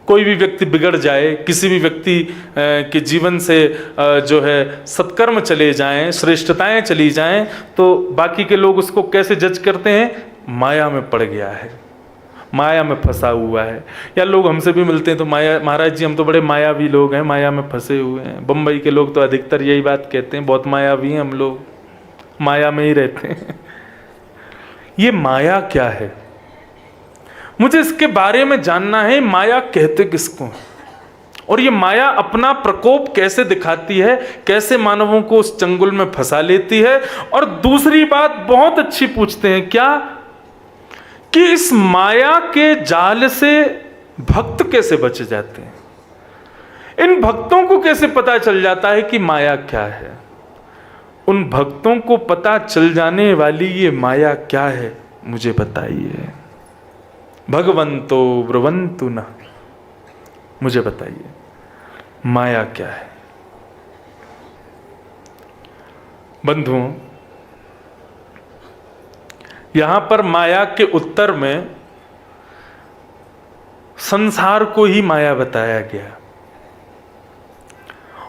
कोई भी व्यक्ति बिगड़ जाए, किसी भी व्यक्ति के जीवन से जो है सत्कर्म चले जाएं, श्रेष्ठताएं चली जाएं, तो बाकी के लोग उसको कैसे जज करते हैं? माया में पड़ गया है, माया में फंसा हुआ है। या लोग हमसे भी मिलते हैं तो माया, महाराज जी हम तो बड़े मायावी लोग हैं, माया में फंसे हुए हैं। बम्बई के लोग तो अधिकतर यही बात कहते हैं, बहुत मायावी हैं हम लोग, माया में ही रहते हैं। ये माया क्या है? मुझे इसके बारे में जानना है। माया कहते किसको हैं? और ये माया अपना प्रकोप कैसे दिखाती है, कैसे मानवों को उस चंगुल में फंसा लेती है? और दूसरी बात बहुत अच्छी पूछते हैं, क्या कि इस माया के जाल से भक्त कैसे बच जाते हैं? इन भक्तों को कैसे पता चल जाता है कि माया क्या है? उन भक्तों को पता चल जाने वाली ये माया क्या है, मुझे बताइए। भगवंतो ब्रुवन्तु न, मुझे बताइए माया क्या है? बंधुओं, यहां पर माया के उत्तर में संसार को ही माया बताया गया,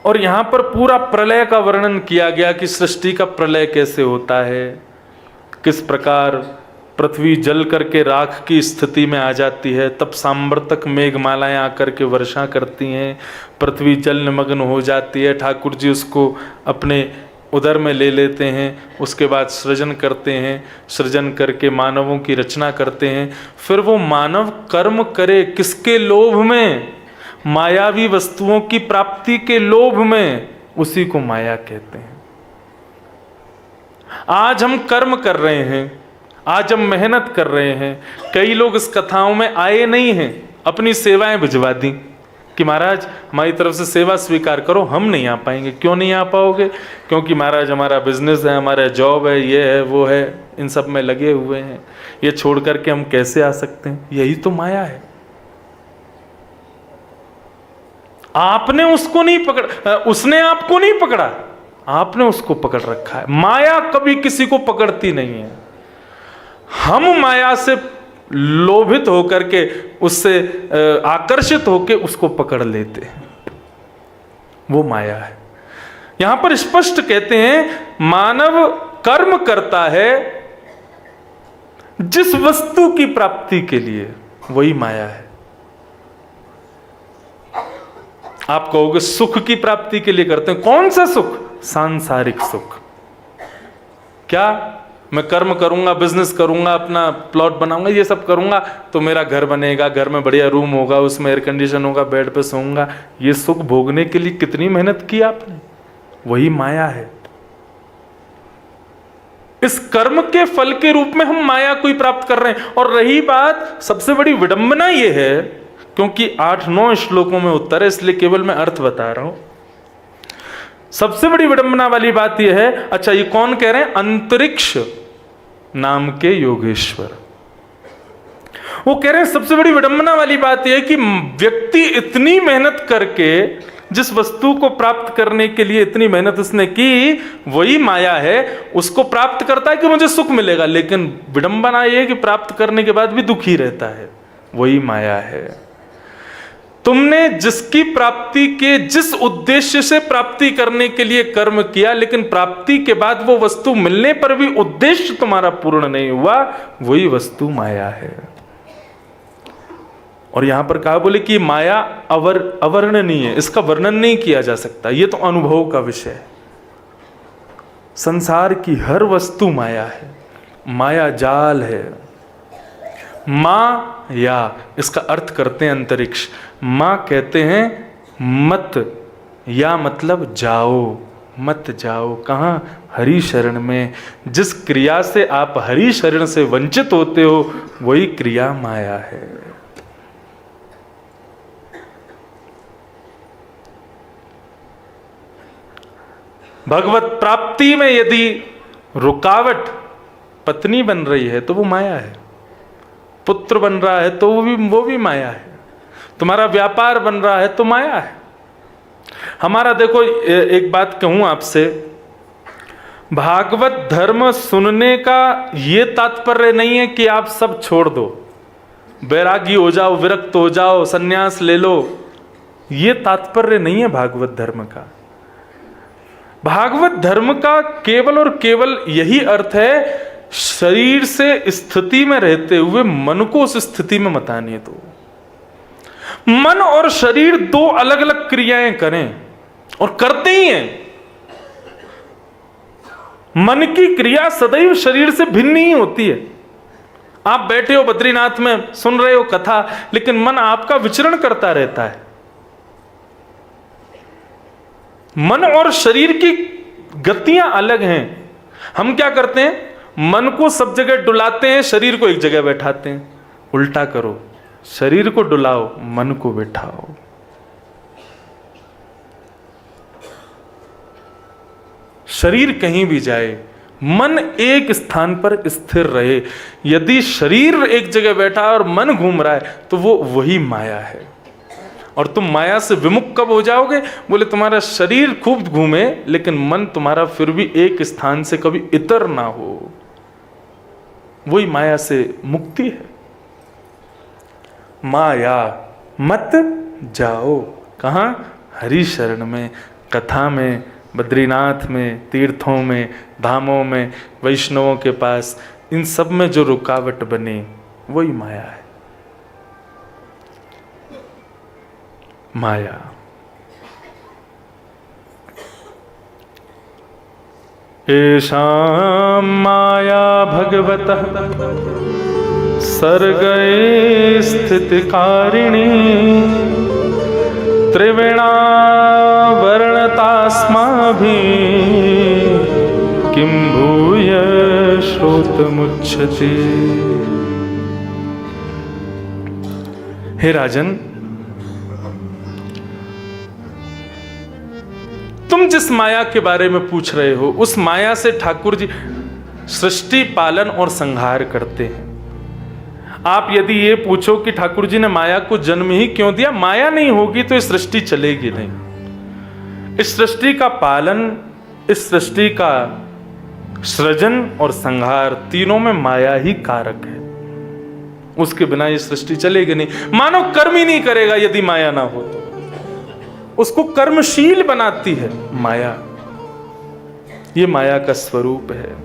और यहां पर पूरा प्रलय का वर्णन किया गया कि सृष्टि का प्रलय कैसे होता है, किस प्रकार पृथ्वी जल करके राख की स्थिति में आ जाती है, तब सांवर्तक मेघमालाएं आकर के वर्षा करती हैं, पृथ्वी जल निमग्न हो जाती है, ठाकुर जी उसको अपने उदर में ले लेते हैं, उसके बाद सृजन करते हैं, सृजन करके मानवों की रचना करते हैं। फिर वो मानव कर्म करे किसके लोभ में? मायावी वस्तुओं की प्राप्ति के लोभ में, उसी को माया कहते हैं। आज हम कर्म कर रहे हैं, आज हम मेहनत कर रहे हैं। कई लोग इस कथाओं में आए नहीं हैं, अपनी सेवाएं भिजवा दी कि महाराज हमारी तरफ से सेवा स्वीकार करो, हम नहीं आ पाएंगे। क्यों नहीं आ पाओगे? क्योंकि महाराज हमारा बिजनेस है, हमारा जॉब है, ये है वो है, इन सब में लगे हुए हैं, ये छोड़ करके हम कैसे आ सकते हैं? यही तो माया है। आपने उसको नहीं पकड़ा, उसने आपको नहीं पकड़ा, आपने उसको पकड़ रखा है। माया कभी किसी को पकड़ती नहीं है, हम माया से लोभित होकर के, उससे आकर्षित होकर उसको पकड़ लेते हैं, वो माया है। यहां पर स्पष्ट कहते हैं, मानव कर्म करता है जिस वस्तु की प्राप्ति के लिए, वही माया है। आप कहोगे सुख की प्राप्ति के लिए करते हैं। कौन सा सुख? सांसारिक सुख। क्या मैं कर्म करूंगा, बिजनेस करूंगा, अपना प्लॉट बनाऊंगा, ये सब करूंगा तो मेरा घर बनेगा, घर में बढ़िया रूम होगा, उसमें एयर कंडीशन होगा, बेड पे सोऊंगा, ये सुख भोगने के लिए कितनी मेहनत की आपने? वही माया है। इस कर्म के फल के रूप में हम माया को ही प्राप्त कर रहे हैं। और रही बात, सबसे बड़ी विडंबना ये है, क्योंकि 8-9 श्लोकों में उत्तर है, इसलिए केवल मैं अर्थ बता रहा हूं। सबसे बड़ी विडंबना वाली बात यह है, अच्छा ये कौन कह रहे हैं? अंतरिक्ष नाम के योगेश्वर। वो कह रहे हैं सबसे बड़ी विडंबना वाली बात यह है कि व्यक्ति इतनी मेहनत करके, जिस वस्तु को प्राप्त करने के लिए इतनी मेहनत उसने की, वही माया है, उसको प्राप्त करता है कि मुझे सुख मिलेगा, लेकिन विडंबना यह है कि प्राप्त करने के बाद भी दुखी रहता है, वही माया है। तुमने जिसकी प्राप्ति के, जिस उद्देश्य से प्राप्ति करने के लिए कर्म किया, लेकिन प्राप्ति के बाद वो वस्तु मिलने पर भी उद्देश्य तुम्हारा पूर्ण नहीं हुआ, वही वस्तु माया है। और यहां पर कहा, बोले कि माया अवर्णनीय है, इसका वर्णन नहीं किया जा सकता, ये तो अनुभव का विषय है। संसार की हर वस्तु माया है, माया जाल है। माँ या, इसका अर्थ करते हैं अंतरिक्ष। माँ कहते हैं मत, या मतलब जाओ, मत जाओ। कहाँ? हरि शरण में। जिस क्रिया से आप हरि शरण से वंचित होते हो, वही क्रिया माया है। भगवत प्राप्ति में यदि रुकावट पत्नी बन रही है तो वो माया है, पुत्र बन रहा है तो वो भी माया है, तुम्हारा व्यापार बन रहा है तो माया है। हमारा देखो, एक बात कहूं आपसे, भागवत धर्म सुनने का ये तात्पर्य नहीं है कि आप सब छोड़ दो। वैरागी हो जाओ, विरक्त हो जाओ, सन्यास ले लो, ये तात्पर्य नहीं है भागवत धर्म का। भागवत धर्म का केवल और केवल यही अर्थ है, शरीर से स्थिति में रहते हुए मन को उस स्थिति में मत आने दो। मन और शरीर दो अलग अलग क्रियाएं करें, और करते ही हैं। मन की क्रिया सदैव शरीर से भिन्न ही होती है। आप बैठे हो बद्रीनाथ में, सुन रहे हो कथा, लेकिन मन आपका विचरण करता रहता है। मन और शरीर की गतियां अलग हैं। हम क्या करते हैं, मन को सब जगह डुलाते हैं, शरीर को एक जगह बैठाते हैं। उल्टा करो, शरीर को डुलाओ, मन को बैठाओ। शरीर कहीं भी जाए, मन एक स्थान पर स्थिर रहे। यदि शरीर एक जगह बैठा है और मन घूम रहा है, तो वो वही माया है। और तुम माया से विमुख कब हो जाओगे? बोले तुम्हारा शरीर खूब घूमे, लेकिन मन तुम्हारा फिर भी एक स्थान से कभी इतर ना हो। वही माया से मुक्ति है। माया मत जाओ, कहां? हरि शरण में, कथा में, बद्रीनाथ में, तीर्थों में, धामों में, वैष्णवों के पास, इन सब में जो रुकावट बने वही माया है। माया एषां माया भगवतः सर्गे स्थितिकारिणी त्रिवेणा वर्णतास्माभिः किं भूय श्रोतमुच्यते। हे राजन, तुम जिस माया के बारे में पूछ रहे हो, उस माया से ठाकुर जी सृष्टि, पालन और संहार करते हैं। आप यदि ये पूछो कि ठाकुर जी ने माया को जन्म ही क्यों दिया, माया नहीं होगी तो इस सृष्टि चलेगी नहीं। इस सृष्टि का पालन, इस सृष्टि का सृजन और संहार, तीनों में माया ही कारक है। उसके बिना ये सृष्टि चलेगी नहीं। मानव कर्म ही नहीं करेगा यदि माया ना हो तो। उसको कर्मशील बनाती है माया। ये माया का स्वरूप है।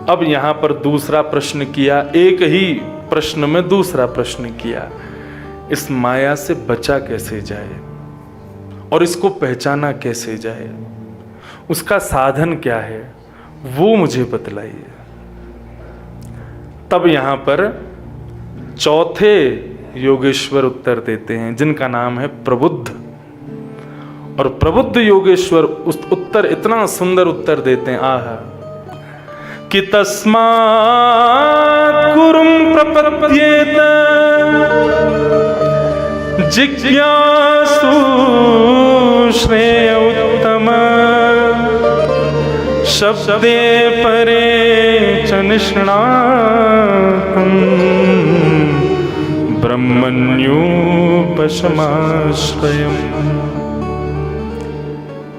अब यहां पर दूसरा प्रश्न किया, एक ही प्रश्न में दूसरा प्रश्न किया, इस माया से बचा कैसे जाए और इसको पहचाना कैसे जाए, उसका साधन क्या है, वो मुझे बतलाइए। तब यहां पर चौथे योगेश्वर उत्तर देते हैं, जिनका नाम है प्रबुद्ध। और प्रबुद्ध योगेश्वर उस उत्तर, इतना सुंदर उत्तर देते हैं, आहा, कि तस्मात् गुरुं प्रपद्येत जिज्ञासु श्रेय उत्तम शब्दे परे च निष्णातम् ब्रह्मण्योपशमाश्रयम्।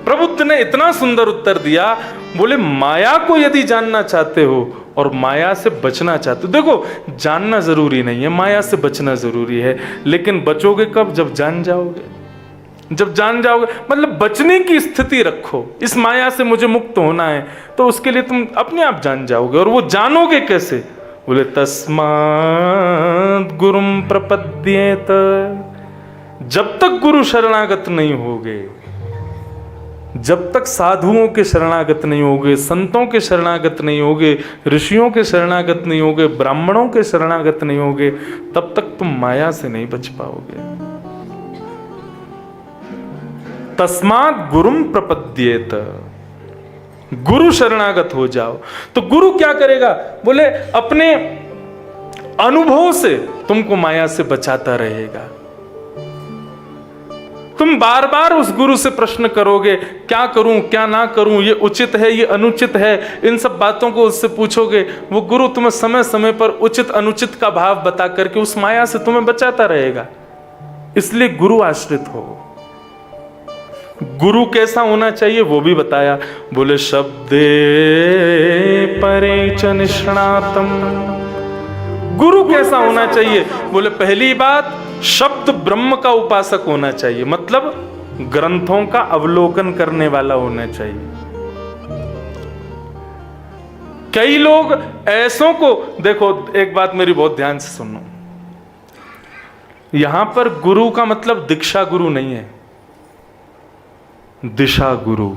प्रबुद्ध ने इतना सुंदर उत्तर दिया, बोले माया को यदि जानना चाहते हो और माया से बचना चाहते हो, देखो जानना जरूरी नहीं है, माया से बचना जरूरी है, लेकिन बचोगे कब? जब जान जाओगे। जब जान जाओगे मतलब बचने की स्थिति रखो, इस माया से मुझे मुक्त होना है, तो उसके लिए तुम अपने आप जान जाओगे। और वो जानोगे कैसे? बोले तस्मात् गुरुं प्रपद्येत, जब तक गुरु शरणागत नहीं होगे, जब तक साधुओं के शरणागत नहीं होगे, संतों के शरणागत नहीं होगे, ऋषियों के शरणागत नहीं होगे, ब्राह्मणों के शरणागत नहीं होगे, तब तक तुम माया से नहीं बच पाओगे। तस्मात् गुरुं प्रपद्येत, गुरु शरणागत हो जाओ। तो गुरु क्या करेगा? बोले अपने अनुभव से तुमको माया से बचाता रहेगा। तुम बार बार उस गुरु से प्रश्न करोगे, क्या करूं क्या ना करूं, ये उचित है ये अनुचित है, इन सब बातों को उससे पूछोगे। वो गुरु तुम्हें समय समय पर उचित अनुचित का भाव बता करके उस माया से तुम्हें बचाता रहेगा। इसलिए गुरु आश्रित हो। गुरु कैसा होना चाहिए वो भी बताया। बोले शब्दे परे च निष्णातम् गुरु कैसा होना चाहिए? बोले पहली बात, शब्द ब्रह्म का उपासक होना चाहिए, मतलब ग्रंथों का अवलोकन करने वाला होना चाहिए। कई लोग ऐसों को देखो, एक बात मेरी बहुत ध्यान से सुनो, यहां पर गुरु का मतलब दीक्षा गुरु नहीं है, दिशा गुरु।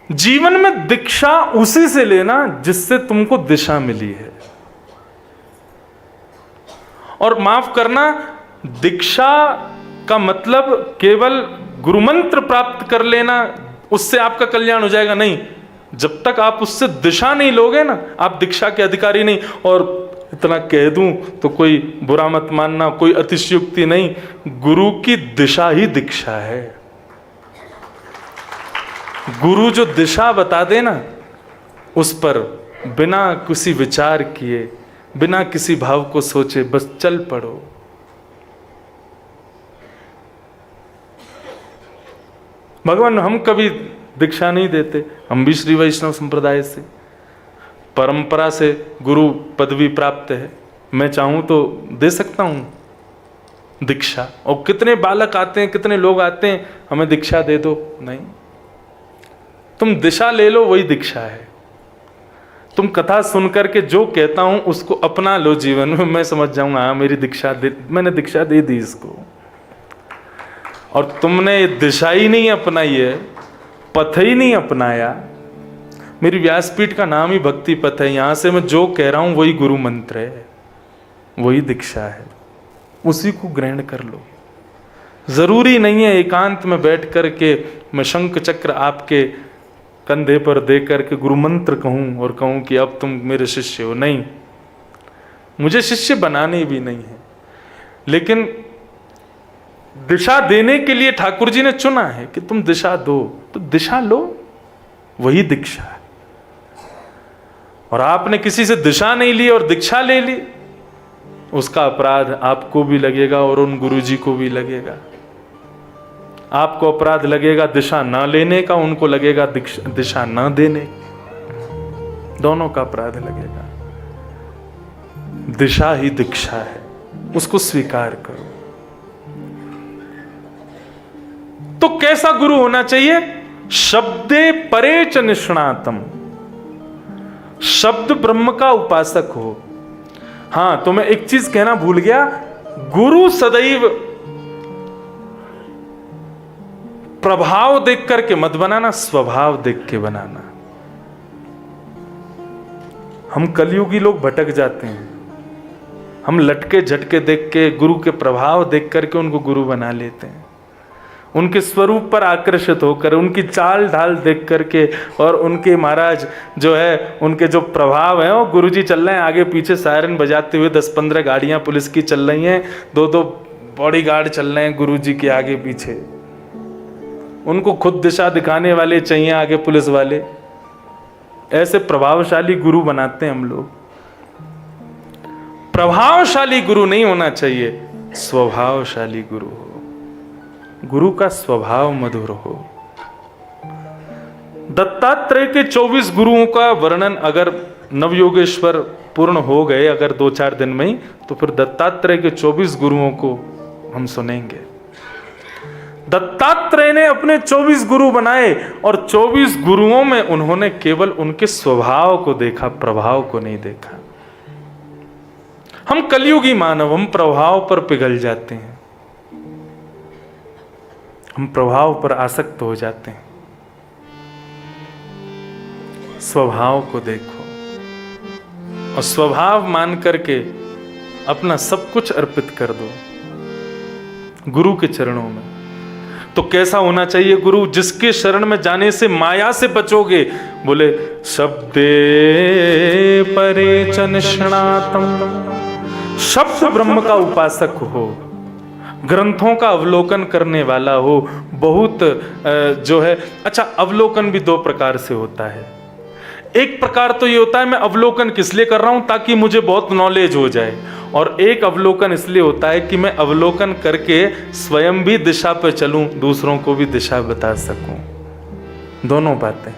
जीवन में दीक्षा उसी से लेना जिससे तुमको दिशा मिली है। और माफ करना, दीक्षा का मतलब केवल गुरुमंत्र प्राप्त कर लेना, उससे आपका कल्याण हो जाएगा, नहीं। जब तक आप उससे दिशा नहीं लोगे ना, आप दीक्षा के अधिकारी नहीं। और इतना कह दूं तो कोई बुरा मत मानना, कोई अतिशयोक्ति नहीं, गुरु की दिशा ही दीक्षा है। गुरु जो दिशा बता दे ना, उस पर बिना किसी विचार किए, बिना किसी भाव को सोचे बस चल पड़ो। भगवान, हम कभी दीक्षा नहीं देते, हम भी श्री वैष्णव संप्रदाय से, परंपरा से गुरु पदवी प्राप्त है। मैं चाहूं तो दे सकता हूं दीक्षा। और कितने बालक आते हैं, कितने लोग आते हैं, हमें दीक्षा दे दो, नहीं। तुम दिशा ले लो, वही दीक्षा है। तुम कथा सुनकर के जो कहता हूं उसको अपना लो जीवन में, मैं समझ जाऊंगा हाँ मेरी दीक्षा मैंने दीक्षा दे दी इसको। और तुमने दिशा ही नहीं अपनाई है, पथ ही नहीं अपनाया। मेरी व्यासपीठ का नाम ही भक्ति पथ है। यहां से मैं जो कह रहा हूं वही गुरु मंत्र है, वही दीक्षा है, उसी को ग्रहण कर लो। जरूरी नहीं है एकांत में बैठ करके मैं शंख चक्र आपके कंधे पर दे करके गुरु मंत्र कहूं और कहूं कि अब तुम मेरे शिष्य हो, नहीं। मुझे शिष्य बनाने भी नहीं है, लेकिन दिशा देने के लिए ठाकुर जी ने चुना है कि तुम दिशा दो, तो दिशा लो, वही दीक्षा है। और आपने किसी से दिशा नहीं ली और दीक्षा ले ली, उसका अपराध आपको भी लगेगा और उन गुरुजी को भी लगेगा। आपको अपराध लगेगा दिशा ना लेने का, उनको लगेगा दिशा ना देने, दोनों का अपराध लगेगा। दिशा ही दीक्षा है, उसको स्वीकार करो। तो कैसा गुरु होना चाहिए? शब्दे परे च निष्णातम, शब्द ब्रह्म का उपासक हो। हां, तो मैं एक चीज कहना भूल गया, गुरु सदैव प्रभाव देख करके मत बनाना, स्वभाव देख के बनाना। हम कलयुगी लोग भटक जाते हैं, हम लटके झटके देख के, गुरु के प्रभाव देख करके उनको गुरु बना लेते हैं। उनके स्वरूप पर आकर्षित होकर, उनकी चाल ढाल देख करके, और उनके महाराज जो है, उनके जो प्रभाव है, वो गुरुजी चल रहे हैं आगे पीछे सायरन बजाते हुए, 10-15 गाड़ियां पुलिस की चल रही हैं, 2-2 बॉडीगार्ड चल रहे हैं गुरुजी के आगे पीछे। उनको खुद दिशा दिखाने वाले चाहिए आगे पुलिस वाले। ऐसे प्रभावशाली गुरु बनाते हैं हम लोग। प्रभावशाली गुरु नहीं होना चाहिए, स्वभावशाली गुरु हो। गुरु का स्वभाव मधुर हो। दत्तात्रेय के 24 गुरुओं का वर्णन अगर नवयोगेश्वर पूर्ण हो गए अगर 2-4 दिन में ही, तो फिर दत्तात्रेय के 24 गुरुओं को हम सुनेंगे। दत्तात्रेय ने अपने 24 गुरु बनाए, और 24 गुरुओं में उन्होंने केवल उनके स्वभाव को देखा, प्रभाव को नहीं देखा। हम कलयुगी मानव, हम प्रभाव पर पिघल जाते हैं, हम प्रभाव पर आसक्त हो जाते हैं। स्वभाव को देखो, और स्वभाव मान करके अपना सब कुछ अर्पित कर दो गुरु के चरणों में। तो कैसा होना चाहिए गुरु? जिसके शरण में जाने से माया से बचोगे। बोले शब्दे परे च निष्णातम, शब्द ब्रह्म का उपासक हो, ग्रंथों का अवलोकन करने वाला हो। बहुत जो है, अच्छा, अवलोकन भी 2 प्रकार से होता है। एक प्रकार तो ये होता है मैं अवलोकन किस लिए कर रहा हूं, ताकि मुझे बहुत नॉलेज हो जाए। और एक अवलोकन इसलिए होता है कि मैं अवलोकन करके स्वयं भी दिशा पर चलूं, दूसरों को भी दिशा बता सकूं। दोनों बातें,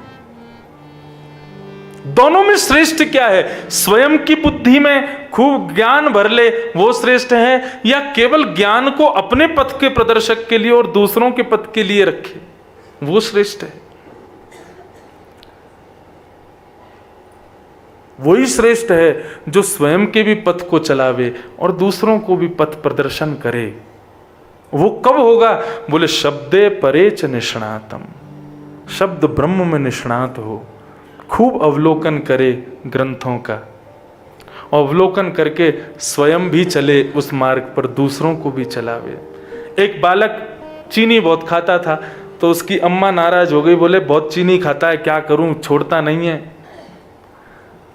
दोनों में श्रेष्ठ क्या है? स्वयं की बुद्धि में खूब ज्ञान भर ले वो श्रेष्ठ है, या केवल ज्ञान को अपने पथ के प्रदर्शक के लिए और दूसरों के पथ के लिए रखे, वो श्रेष्ठ है। वही श्रेष्ठ है जो स्वयं के भी पथ को चलावे और दूसरों को भी पथ प्रदर्शन करे। वो कब होगा? बोले शब्दे परे च निष्णातम, शब्द ब्रह्म में निष्णात हो, खूब अवलोकन करे ग्रंथों का, अवलोकन करके स्वयं भी चले उस मार्ग पर, दूसरों को भी चलावे। एक बालक चीनी बहुत खाता था, तो उसकी अम्मा नाराज हो गई, बोले बहुत चीनी खाता है, क्या करूं, छोड़ता नहीं है।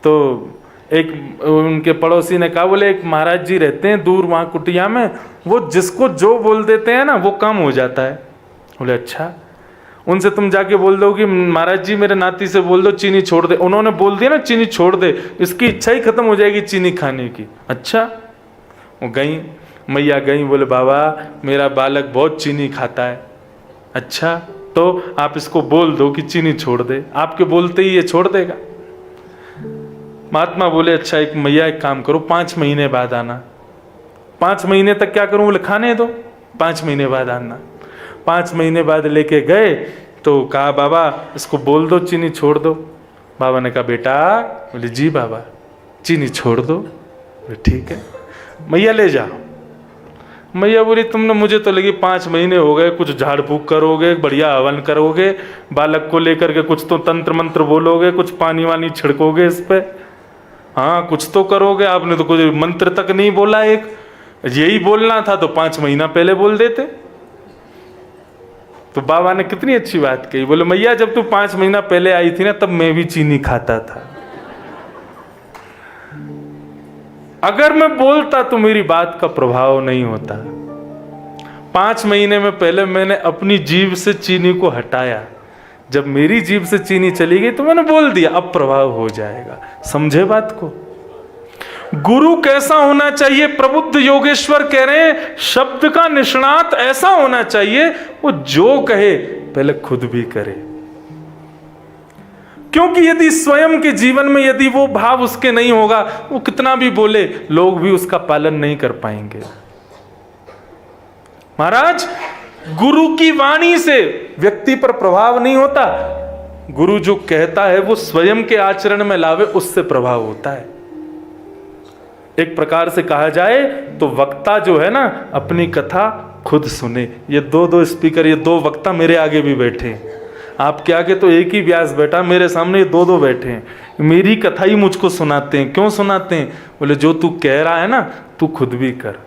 तो एक उनके पड़ोसी ने कहा, बोले एक महाराज जी रहते हैं दूर वहाँ कुटिया में, वो जिसको जो बोल देते हैं ना वो काम हो जाता है। बोले अच्छा, उनसे तुम जाके बोल दो कि महाराज जी मेरे नाती से बोल दो चीनी छोड़ दे। उन्होंने बोल दिया ना चीनी छोड़ दे, इसकी इच्छा ही खत्म हो जाएगी चीनी खाने की। अच्छा, वो गई, मैया गई, बोले बाबा मेरा बालक बहुत चीनी खाता है। अच्छा, तो आप इसको बोल दो कि चीनी छोड़ दे, आपके बोलते ही ये छोड़ देगा। महात्मा बोले अच्छा, एक मैया एक काम करो, 5 महीने बाद आना। 5 महीने तक क्या करूं? बोले खाने दो, 5 महीने बाद आना। 5 महीने बाद लेके गए तो कहा बाबा इसको बोल दो चीनी छोड़ दो। बाबा ने कहा बेटा, बोले जी बाबा चीनी छोड़ दो। बोले ठीक है, मैया ले जाओ। मैया बोली तुमने, मुझे तो लगी 5 महीने हो गए, कुछ झाड़ फूक करोगे, बढ़िया हवन करोगे, बालक को लेकर के कुछ तो तंत्र मंत्र बोलोगे, कुछ पानी वानी छिड़कोगे इस पे, हाँ कुछ तो करोगे। आपने तो कुछ मंत्र तक नहीं बोला, एक यही बोलना था तो 5 महीना पहले बोल देते। तो बाबा ने कितनी अच्छी बात कही, बोले मैया जब तू 5 महीना पहले आई थी ना तब मैं भी चीनी खाता था। अगर मैं बोलता तो मेरी बात का प्रभाव नहीं होता। 5 महीने में पहले मैंने अपनी जीभ से चीनी को हटाया, जब मेरी जीभ से चीनी चली गई तो मैंने बोल दिया, अब प्रभाव हो जाएगा। समझे बात को? गुरु कैसा होना चाहिए? प्रबुद्ध योगेश्वर कह रहे हैं शब्द का निष्णात ऐसा होना चाहिए, वो जो कहे पहले खुद भी करे। क्योंकि यदि स्वयं के जीवन में यदि वो भाव उसके नहीं होगा, वो कितना भी बोले लोग भी उसका पालन नहीं कर पाएंगे। महाराज, गुरु की वाणी से व्यक्ति पर प्रभाव नहीं होता, गुरु जो कहता है वो स्वयं के आचरण में लावे, उससे प्रभाव होता है। एक प्रकार से कहा जाए तो वक्ता जो है ना अपनी कथा खुद सुने। ये 2-2 स्पीकर, ये 2 वक्ता मेरे आगे भी बैठे हैं, आपके आगे तो एक ही व्यास बैठा, मेरे सामने ये 2-2 बैठे हैं, मेरी कथा ही मुझको सुनाते हैं। क्यों सुनाते हैं? बोले जो तू कह रहा है ना तू खुद भी कर।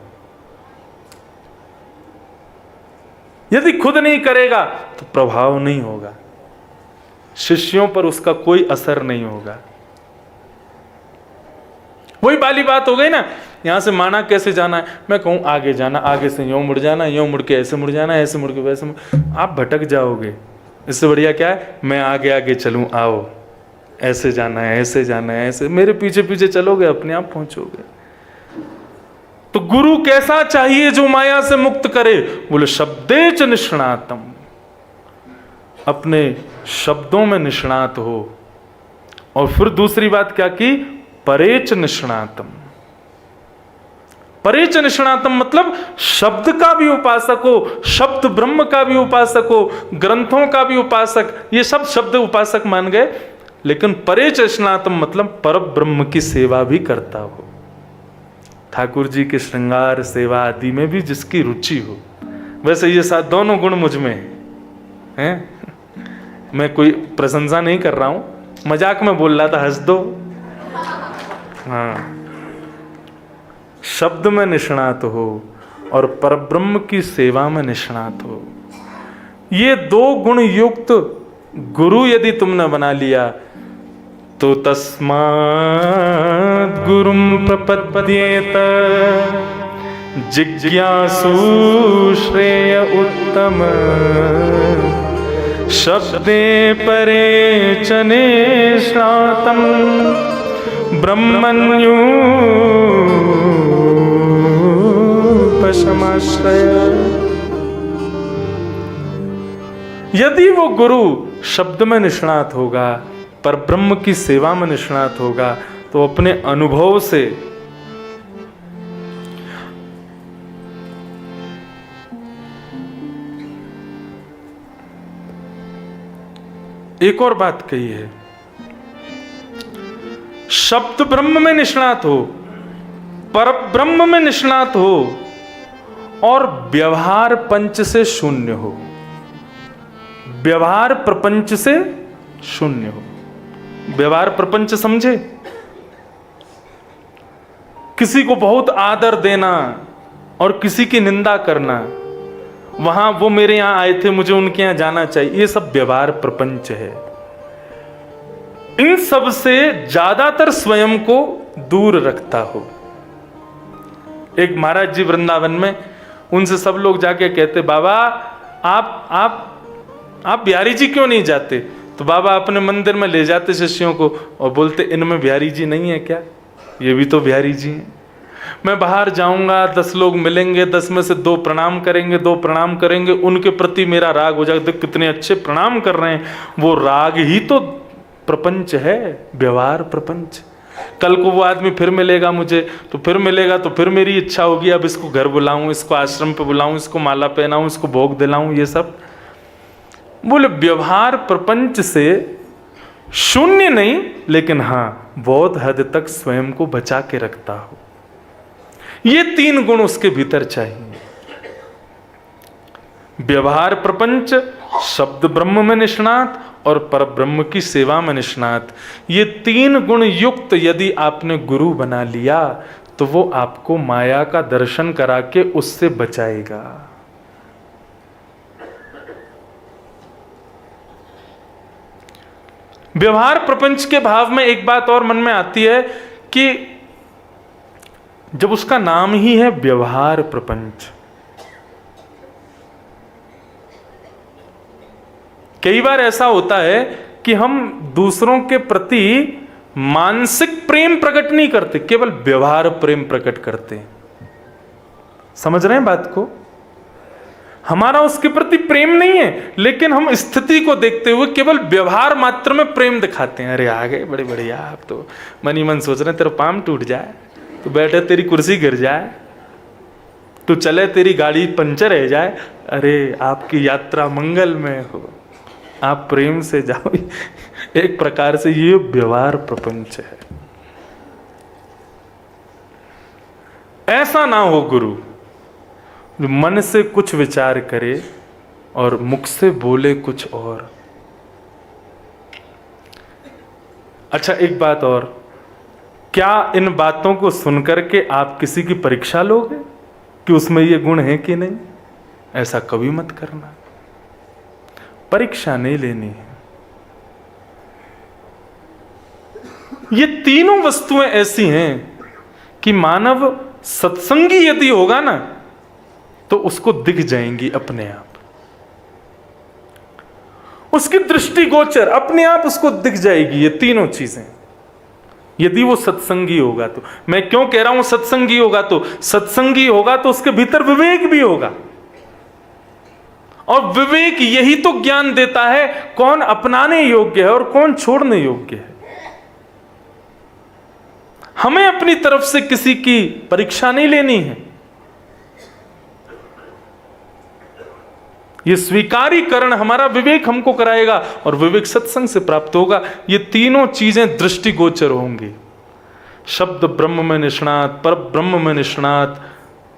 यदि खुद नहीं करेगा तो प्रभाव नहीं होगा, शिष्यों पर उसका कोई असर नहीं होगा। वही वाली बात हो गई ना, यहां से माना कैसे जाना है, मैं कहूं आगे जाना, आगे से यूं मुड़ जाना, यूं मुड़ के ऐसे मुड़ जाना, ऐसे मुड़ के वैसे आप भटक जाओगे। इससे बढ़िया क्या है, मैं आगे आगे चलूं, आओ ऐसे जाना है, ऐसे जाना है, ऐसे मेरे पीछे पीछे चलोगे, अपने आप पहुंचोगे। तो गुरु कैसा चाहिए जो माया से मुक्त करे? बोले शब्दे च निष्णातम, अपने शब्दों में निष्णात हो। और फिर दूसरी बात क्या की? परेच निष्णातम। परेच निष्णातम मतलब शब्द का भी उपासक हो, शब्द ब्रह्म का भी उपासक हो, ग्रंथों का भी उपासक, ये सब शब्द उपासक मान गए। लेकिन परेच निष्णातम मतलब पर ब्रह्म की सेवा भी करता हो, ठाकुर जी के श्रृंगार सेवा आदि में भी जिसकी रुचि हो। वैसे ये साथ दोनों गुण मुझ में हैं। मैं कोई प्रशंसा नहीं कर रहा हूं, मजाक में बोल रहा था, हंस दो। हाँ, शब्द में निष्णात हो और परब्रह्म की सेवा में निष्णात हो, ये 2 गुण युक्त गुरु यदि तुमने बना लिया तो तस्मात् गुरुं प्रपद्येत जिज्ञासु श्रेय उत्तम शब्दे परे च निष्णातम् ब्रह्मण्युपशमाश्रय। यदि वो गुरु शब्द में निष्णात होगा पर ब्रह्म की सेवा में निष्णात होगा तो अपने अनुभव से एक और बात कही है, शब्द ब्रह्म में निष्णात हो, पर ब्रह्म में निष्णात हो और व्यवहार पंच से शून्य हो, व्यवहार प्रपंच से शून्य हो। व्यवहार प्रपंच समझे? किसी को बहुत आदर देना और किसी की निंदा करना, वहां वो मेरे यहां आए थे मुझे उनके यहां जाना चाहिए, ये सब व्यवहार प्रपंच है। इन सब से ज्यादातर स्वयं को दूर रखता हो। एक महाराज जी वृंदावन में, उनसे सब लोग जाके कहते, बाबा आप बिहारी जी क्यों नहीं जाते? तो बाबा अपने मंदिर में ले जाते शिष्यों को और बोलते, इनमें बिहारी जी नहीं है क्या? ये भी तो बिहारी जी हैं। मैं बाहर जाऊंगा, 10 लोग मिलेंगे, 10 में से 2 प्रणाम करेंगे, 2 प्रणाम करेंगे, उनके प्रति मेरा राग हो जाएगा। कितने अच्छे प्रणाम कर रहे हैं, वो राग ही तो प्रपंच है, व्यवहार प्रपंच। कल को वो आदमी फिर मिलेगा मुझे, तो फिर मेरी इच्छा होगी अब इसको घर बुलाऊं, इसको आश्रम पे बुलाऊं, इसको माला पहनाऊं, इसको भोग दिलाऊं, ये सब। बोले व्यवहार प्रपंच से शून्य नहीं, लेकिन हां बहुत हद तक स्वयं को बचा के रखता हो। ये 3 गुण उसके भीतर चाहिए। व्यवहार प्रपंच, शब्द ब्रह्म में निष्णात और पर ब्रह्म की सेवा में निष्णात। ये 3 गुण युक्त यदि आपने गुरु बना लिया तो वो आपको माया का दर्शन करा के उससे बचाएगा। व्यवहार प्रपंच के भाव में एक बात और मन में आती है कि जब उसका नाम ही है व्यवहार प्रपंच, कई बार ऐसा होता है कि हम दूसरों के प्रति मानसिक प्रेम प्रकट नहीं करते, केवल व्यवहार प्रेम प्रकट करते हैं। समझ रहे हैं बात को? हमारा उसके प्रति प्रेम नहीं है, लेकिन हम स्थिति को देखते हुए केवल व्यवहार मात्र में प्रेम दिखाते हैं। अरे आ गए बड़े बढ़िया, आप तो मन ही मन सोच रहे हैं तेरा पाम टूट जाए, तू बैठे तेरी कुर्सी गिर जाए, तू चले तेरी गाड़ी पंचर हो जाए, अरे आपकी यात्रा मंगल में हो, आप प्रेम से जाओ। एक प्रकार से ये व्यवहार प्रपंच है। ऐसा ना हो गुरु मन से कुछ विचार करे और मुख से बोले कुछ और। अच्छा एक बात और, क्या इन बातों को सुनकर के आप किसी की परीक्षा लोगे कि उसमें ये गुण है कि नहीं? ऐसा कभी मत करना, परीक्षा नहीं लेनी है। ये तीनों वस्तुएं ऐसी हैं कि मानव सत्संगी यदि होगा ना तो उसको दिख जाएंगी अपने आप, उसकी दृष्टि गोचर अपने आप उसको दिख जाएगी ये तीनों चीजें, यदि वो सत्संगी होगा तो। मैं क्यों कह रहा हूं सत्संगी होगा? तो सत्संगी होगा तो उसके भीतर विवेक भी होगा, और विवेक यही तो ज्ञान देता है कौन अपनाने योग्य है और कौन छोड़ने योग्य है। हमें अपनी तरफ से किसी की परीक्षा नहीं लेनी है, ये स्वीकारीकरण हमारा विवेक हमको कराएगा और विवेक सत्संग से प्राप्त होगा। ये तीनों चीजें दृष्टिगोचर होंगी, शब्द ब्रह्म में निष्णात, पर ब्रह्म में निष्णात,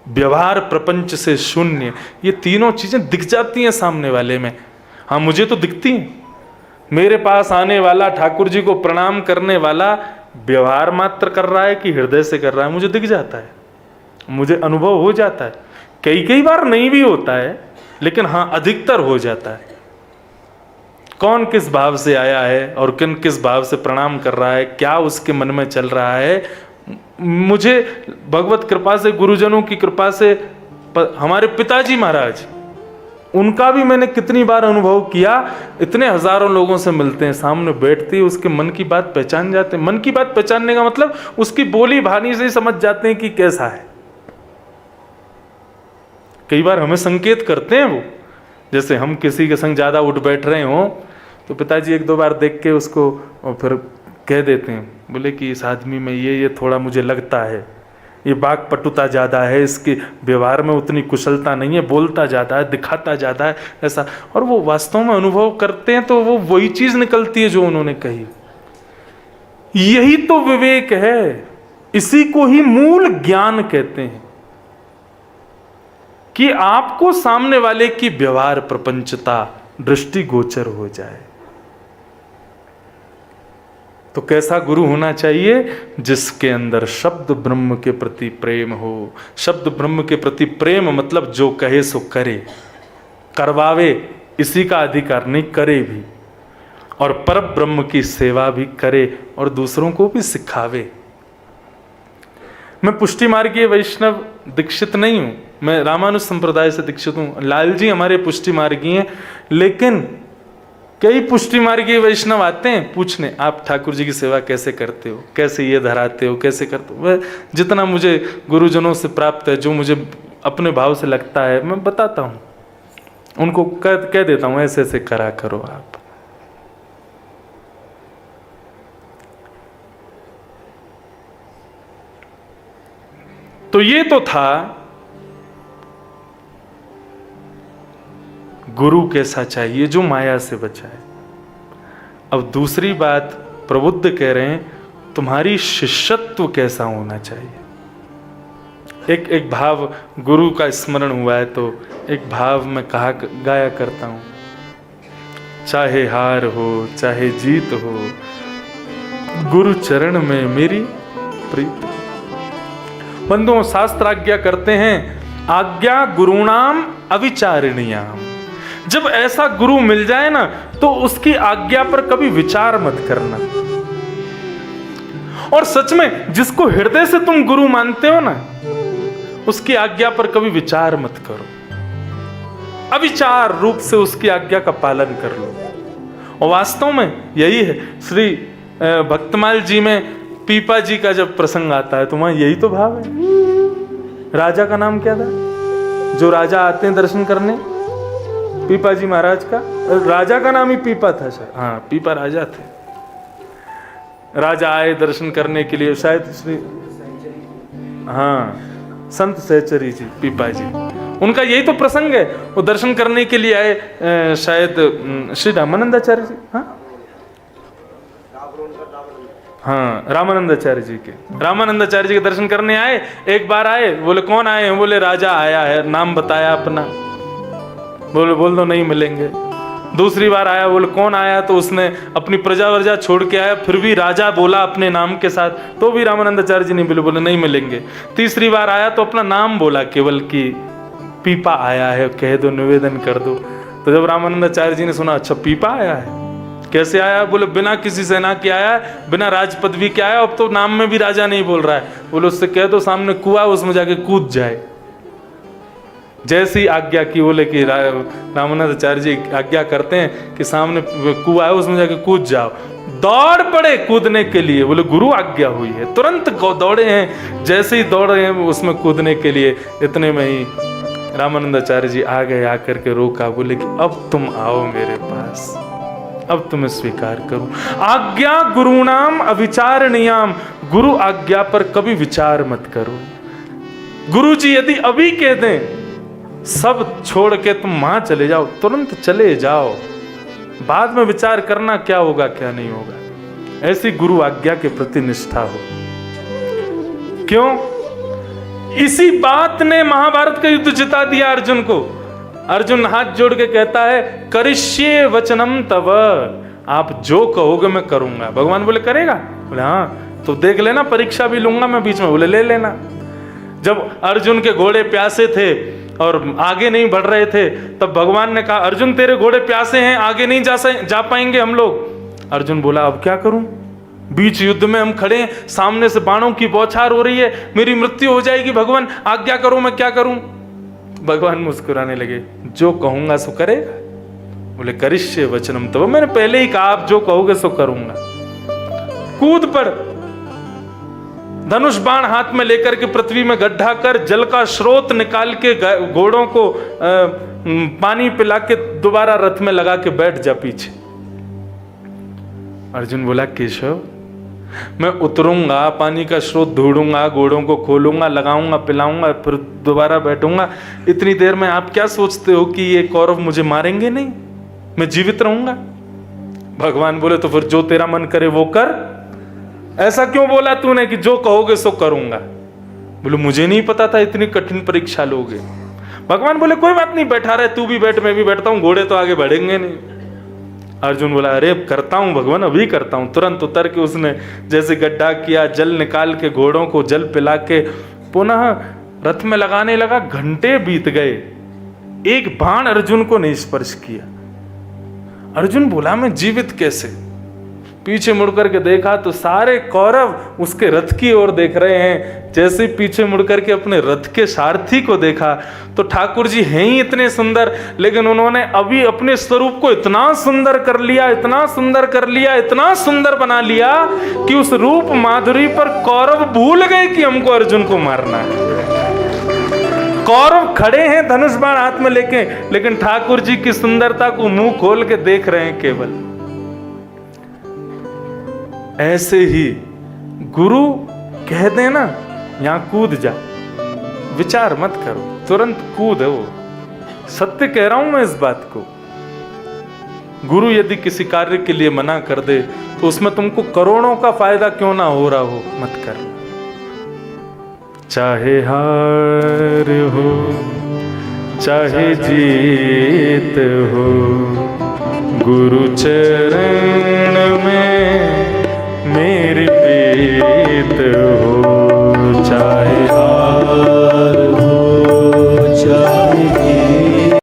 व्यवहार प्रपंच से शून्य। ये तीनों चीजें दिख जाती हैं सामने वाले में। हाँ मुझे तो दिखती हैं। मेरे पास आने वाला, ठाकुर जी को प्रणाम करने वाला व्यवहार मात्र कर रहा है कि हृदय से कर रहा है, मुझे दिख जाता है, मुझे अनुभव हो जाता है। कई बार नहीं भी होता है, लेकिन हाँ अधिकतर हो जाता है। कौन किस भाव से आया है और किस भाव से प्रणाम कर रहा है, क्या उसके मन में चल रहा है। मुझे भगवत कृपा से, गुरुजनों की कृपा से, हमारे पिताजी महाराज, उनका भी मैंने कितनी बार अनुभव किया। इतने हजारों लोगों से मिलते हैं, सामने बैठते ही उसके मन की बात पहचान जाते हैं। मन की बात पहचानने का मतलब उसकी बोली भानी से ही समझ जाते हैं कि कैसा है। कई बार हमें संकेत करते हैं वो, जैसे हम किसी के संग ज्यादा उठ बैठ रहे हो तो पिताजी एक दो बार देख के उसको और फिर कह देते हैं, बोले कि इस आदमी में ये थोड़ा मुझे लगता है, ये वाक्पटुता ज़्यादा है, इसके व्यवहार में उतनी कुशलता नहीं है, बोलता ज़्यादा है, दिखाता ज़्यादा है, ऐसा। और वो वास्तव में अनुभव करते हैं तो वो वही चीज़ निकलती है जो उन्होंने कही। यही तो विवेक है, इसी को ही मूल ज्ञान कहते हैं कि आपको सामने वाले की व्यवहार प्रपंचता दृष्टिगोचर हो जाए। तो कैसा गुरु होना चाहिए? जिसके अंदर शब्द ब्रह्म के प्रति प्रेम हो। शब्द ब्रह्म के प्रति प्रेम मतलब जो कहे सो करे, करवावे इसी का अधिकार नहीं, करे भी, और पर ब्रह्म की सेवा भी करे और दूसरों को भी सिखावे। मैं पुष्टि मार्गीय वैष्णव दीक्षित नहीं हूं, मैं रामानुज संप्रदाय से दीक्षित हूं। लाल जी हमारे पुष्टि मार्गीय हैं, लेकिन कई पुष्टि मार्गीय वैष्णव आते हैं पूछने, आप ठाकुर जी की सेवा कैसे करते हो, कैसे ये धराते हो, कैसे करते हो। वह जितना मुझे गुरुजनों से प्राप्त है, जो मुझे अपने भाव से लगता है, मैं बताता हूँ उनको, कह देता हूँ ऐसे ऐसे करा करो आप। तो ये तो था गुरु कैसा चाहिए, जो माया से बचाए। अब दूसरी बात प्रबुद्ध कह रहे हैं, तुम्हारी शिष्यत्व कैसा होना चाहिए। एक भाव गुरु का स्मरण हुआ है तो एक भाव में गाया करता हूं, चाहे हार हो चाहे जीत हो, गुरु चरण में मेरी प्रीत। बंधुओं, शास्त्र आज्ञा करते हैं, आज्ञा गुरुणाम अविचारणीयाम। जब ऐसा गुरु मिल जाए ना, तो उसकी आज्ञा पर कभी विचार मत करना। और सच में जिसको हृदय से तुम गुरु मानते हो ना, उसकी आज्ञा पर कभी विचार मत करो, अविचार रूप से उसकी आज्ञा का पालन कर लो। और वास्तव में यही है। श्री भक्तमाल जी में पीपा जी का जब प्रसंग आता है तो वहां यही तो भाव है। राजा का नाम क्या था? जो राजा आते हैं दर्शन करने, पीपा जी महाराज का, राजा का नाम ही पीपा था शायद। हाँ, पीपा राजा थे। राजा आए दर्शन करने के लिए, शायद श्री, हाँ, संत सहचरी जी, पीपा जी, उनका यही तो प्रसंग है। वो दर्शन करने के लिए आए, शायद श्री रामानंदाचार्य जी, हाँ, रामानंदाचार्य जी के, रामानंदाचार्य जी के दर्शन करने आए। एक बार आए, बोले कौन आए हैं? बोले राजा आया है, नाम बताया अपना। बोले बोल दो नहीं मिलेंगे। दूसरी बार आया, बोले कौन आया? तो उसने अपनी प्रजा वर्जा छोड़ के आया, फिर भी राजा बोला अपने नाम के साथ, तो भी रामानंदाचार्य जी नहीं बोले, बोले नहीं मिलेंगे। तीसरी बार आया तो अपना नाम बोला केवल कि पीपा आया है, कह दो, निवेदन कर दो। तो जब रामानंदाचार्य जी ने सुना, अच्छा पीपा आया है, कैसे आया? बोले बिना किसी सेना के आया है, बिना राज पदवी के आया, अब तो नाम में भी राजा नहीं बोल रहा है। बोले उससे कह दो सामने कुआं, उसमें जाके कूद जाए। जैसी आज्ञा की, बोले कि रामानंदाचार्य जी आज्ञा करते हैं कि सामने कुआं है, उसमें जाके कूद जाओ। दौड़ पड़े कूदने के लिए, बोले गुरु आज्ञा हुई है, तुरंत दौड़े हैं। जैसे ही दौड़े हैं उसमें कूदने के लिए, इतने में ही रामानंदाचार्य जी आ गए, आकर के रोका, बोले कि अब तुम आओ मेरे पास, अब तुम्हें स्वीकार करूं। आज्ञा गुरुणाम अविचारणीयाम, गुरु आज्ञा पर कभी विचार मत करो। गुरु जी यदि अभी कह दें सब छोड़ के तुम वहां चले जाओ, तुरंत चले जाओ, बाद में विचार करना क्या होगा क्या नहीं होगा। ऐसी गुरु आज्ञा के प्रति निष्ठा हो। क्यों? इसी बात ने महाभारत का युद्ध जिता दिया अर्जुन को। अर्जुन हाथ जोड़ के कहता है, करिष्ये वचनम तव, आप जो कहोगे मैं करूंगा। भगवान बोले करेगा? बोले हाँ, तो देख लेना, परीक्षा भी लूंगा मैं बीच में। बोले ले लेना। जब अर्जुन के घोड़े प्यासे थे और आगे नहीं बढ़ रहे थे, तब भगवान ने कहा, अर्जुन तेरे घोड़े प्यासे हैं, आगे नहीं जा पाएंगे हम लोग। अर्जुन बोला अब क्या करूं, बीच युद्ध में हम खड़े हैं, सामने से बाणों की बौछार हो रही है, मेरी मृत्यु हो जाएगी, भगवान आज्ञा करो, मैं क्या करूं। भगवान मुस्कुराने लगे, जो कहूंगा सो करेगा। बोले करिष्ये वचनम तव, मैंने पहले ही कहा आप जो कहोगे सो करूंगा। कूद पड़, धनुष बाण हाथ में लेकर के पृथ्वी में गड्ढा कर, जल का स्रोत निकाल के घोड़ों को पानी पिला के दोबारा रथ में लगा के बैठ जा पीछे। अर्जुन बोला केशव, मैं उतरूंगा, पानी का स्रोत ढूंढूंगा, घोड़ों को खोलूंगा, लगाऊंगा, पिलाऊंगा, फिर दोबारा बैठूंगा। इतनी देर में आप क्या सोचते हो कि ये कौरव मुझे मारेंगे नहीं, मैं जीवित रहूंगा? भगवान बोले तो फिर जो तेरा मन करे वो कर। ऐसा क्यों बोला तूने कि जो कहोगे सो करूंगा? बोले मुझे नहीं पता था इतनी कठिन परीक्षा लोगे। भगवान बोले कोई बात नहीं, बैठा रहे, तू भी बैठ, मैं भी बैठता हूं, घोड़े तो आगे बढ़ेंगे नहीं। अर्जुन बोला अरे करता हूं भगवान, अभी करता हूं। तुरंत उतर के उसने जैसे गड्ढा किया, जल निकाल के घोड़ों को जल पिला के पुनः रथ में लगाने लगा। घंटे बीत गए, एक बाण अर्जुन को नहीं स्पर्श किया। अर्जुन बोला मैं जीवित कैसे? पीछे मुड़कर के देखा तो सारे कौरव उसके रथ की ओर देख रहे हैं। जैसे पीछे मुड़कर के अपने रथ के सारथी को देखा तो ठाकुर जी हैं ही इतने सुंदर, लेकिन उन्होंने अभी अपने स्वरूप को इतना सुंदर कर लिया, इतना सुंदर कर लिया, इतना सुंदर बना लिया कि उस रूप माधुरी पर कौरव भूल गए कि हमको अर्जुन को मारना है। कौरव खड़े हैं धनुष बाण हाथ में लेके, लेकिन ठाकुर जी की सुंदरता को मुंह खोल के देख रहे हैं केवल। ऐसे ही गुरु कह देना यहां कूद जा, विचार मत करो, तुरंत कूद है वो। सत्य कह रहा हूं मैं इस बात को। गुरु यदि किसी कार्य के लिए मना कर दे तो उसमें तुमको करोड़ों का फायदा क्यों ना हो रहा हो, मत कर। चाहे हार हो चाहे जीत हो, गुरु चरण में मेरी प्रीत हो।